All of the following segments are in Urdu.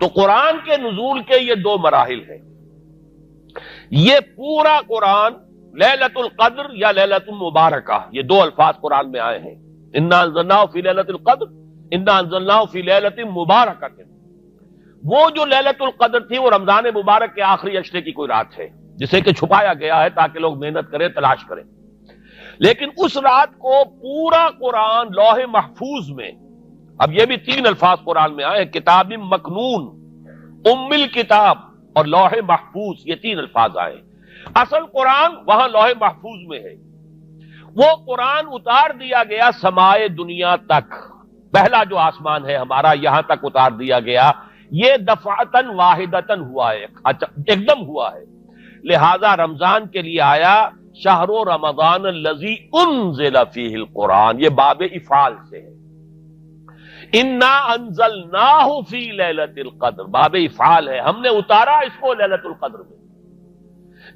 تو قرآن کے نزول کے یہ دو مراحل ہیں. یہ پورا قرآن لیلۃ القدر یا لیلۃ المبارکہ، یہ دو الفاظ قرآن میں آئے ہیں. انا انزلناہ فی لیلۃ القدر، انا انزلناہ فی لیلۃ مبارکہ. وہ جو لیلۃ القدر تھی وہ رمضان مبارک کے آخری عشرے کی کوئی رات ہے جسے کہ چھپایا گیا ہے تاکہ لوگ محنت کریں، تلاش کریں. لیکن اس رات کو پورا قرآن لوح محفوظ میں، اب یہ بھی تین الفاظ قرآن میں آئے، کتاب مکنون، ام الکتاب اور لوح محفوظ، یہ تین الفاظ آئے. اصل قرآن وہاں لوح محفوظ میں ہے. وہ قرآن اتار دیا گیا سمائے دنیا تک، پہلا جو آسمان ہے ہمارا یہاں تک اتار دیا گیا. یہ دفعتاً واحدتاً ہوا ہے، ایک دم ہوا ہے. لہذا رمضان کے لیے آیا شہر رمضان الذی انزل فیہ القرآن، یہ باب افعال سے ہے. انا انزلناہ فی لیلۃ القدر، باب افعال ہے، ہم نے اتارا اس کو لیلۃ القدر میں.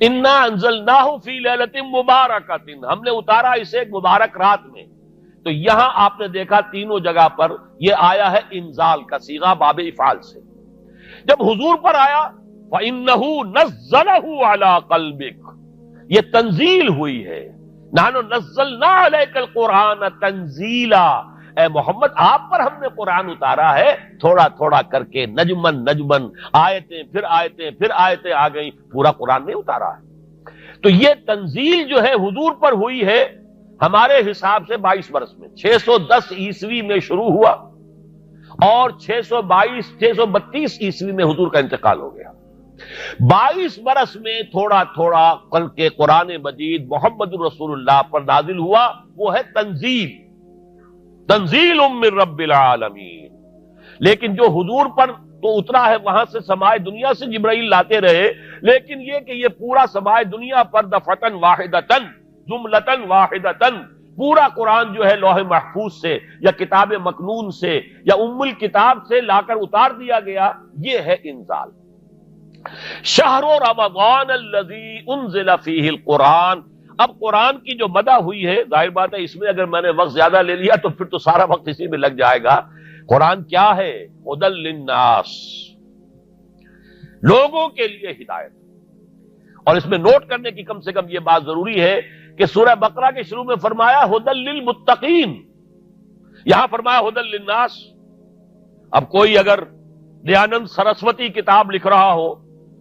انا انزلناہ فی لیلۃ مبارکۃ، ہم نے اتارا اسے ایک مبارک رات میں. تو یہاں آپ نے دیکھا تینوں جگہ پر یہ آیا ہے انزال کا صیغہ باب افعال سے. جب حضور پر آیا فَإِنَّهُ نَزَّلَهُ عَلَىٰ قَلْبِكَ، یہ تنزیل ہوئی ہے. نَحْنُ نَزَّلْنَا عَلَيْكَ الْقُرْآنَ تَنزِيلًا، اے محمد آپ پر ہم نے قرآن اتارا ہے تھوڑا تھوڑا کر کے، نجمن نجمن، آیتیں پھر آیتیں پھر آیتیں آ گئیں، پورا قرآن نہیں اتارا ہے. تو یہ تنزیل جو ہے حضور پر ہوئی ہے ہمارے حساب سے 22 برس میں، 610 عیسوی میں شروع ہوا اور 632 عیسوی میں حضور کا انتقال ہو گیا. 22 برس میں تھوڑا تھوڑا کل کے قرآن مجید محمد رسول اللہ پر نازل ہوا. وہ ہے تنزیل، تنزیل من رب العالمین. لیکن جو حضور پر تو اترا ہے وہاں سے سمائے دنیا سے جبرائیل لاتے رہے، لیکن یہ کہ یہ پورا سمائے دنیا پر دفعتاً واحدتاً، جملتاً واحدتاً، پورا قرآن جو ہے لوح محفوظ سے یا کتاب مکنون سے یا ام الکتاب سے لا کر اتار دیا گیا. یہ ہے انزال. شہر رمضان الذی انزل فیہ القرآن. اب قرآن کی جو مدح ہوئی ہے، ظاہر بات ہے اس میں اگر میں نے وقت زیادہ لے لیا تو پھر تو سارا وقت اسی میں لگ جائے گا. قرآن کیا ہے؟ ہدی للناس، لوگوں کے لیے ہدایت. اور اس میں نوٹ کرنے کی کم سے کم یہ بات ضروری ہے کہ سورہ بقرہ کے شروع میں فرمایا ہدی للمتقین، یہاں فرمایا ہدی للناس. اب کوئی اگر دیانند سرسوتی کتاب لکھ رہا ہو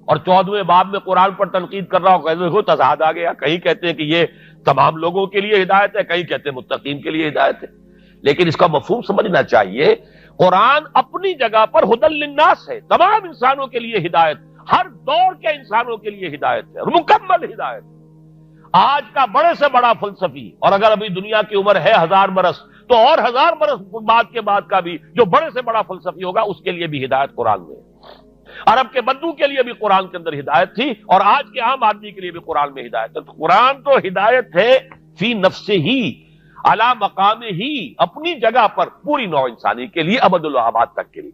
اور 14ویں باب میں قرآن پر تنقید کر رہا ہو، کہتے ہیں تضاد آ گیا. کہیں کہتے ہیں کہ یہ تمام لوگوں کے لیے ہدایت ہے، کہیں کہتے ہیں متقین کے لیے ہدایت ہے. لیکن اس کا مفہوم سمجھنا چاہیے. قرآن اپنی جگہ پر ہدی للناس ہے، تمام انسانوں کے لیے ہدایت، ہر دور کے انسانوں کے لیے ہدایت ہے، مکمل ہدایت. آج کا بڑے سے بڑا فلسفی، اور اگر ابھی دنیا کی عمر ہے 1000 برس تو اور 1000 برس بعد کا بھی جو بڑے سے بڑا فلسفی ہوگا اس کے لیے بھی ہدایت قرآن میں ہے. عرب کے بدو کے لیے بھی قرآن کے اندر ہدایت تھی اور آج کے عام آدمی کے لیے بھی قرآن میں ہدایت ہے. تو قرآن تو ہدایت ہے فی نفسہ ہی، علی مقام ہی، اپنی جگہ پر پوری نوع انسانی کے لیے ابد الآباد تک کے لیے.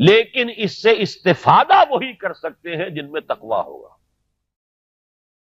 لیکن اس سے استفادہ وہی کر سکتے ہیں جن میں تقویٰ ہوگا.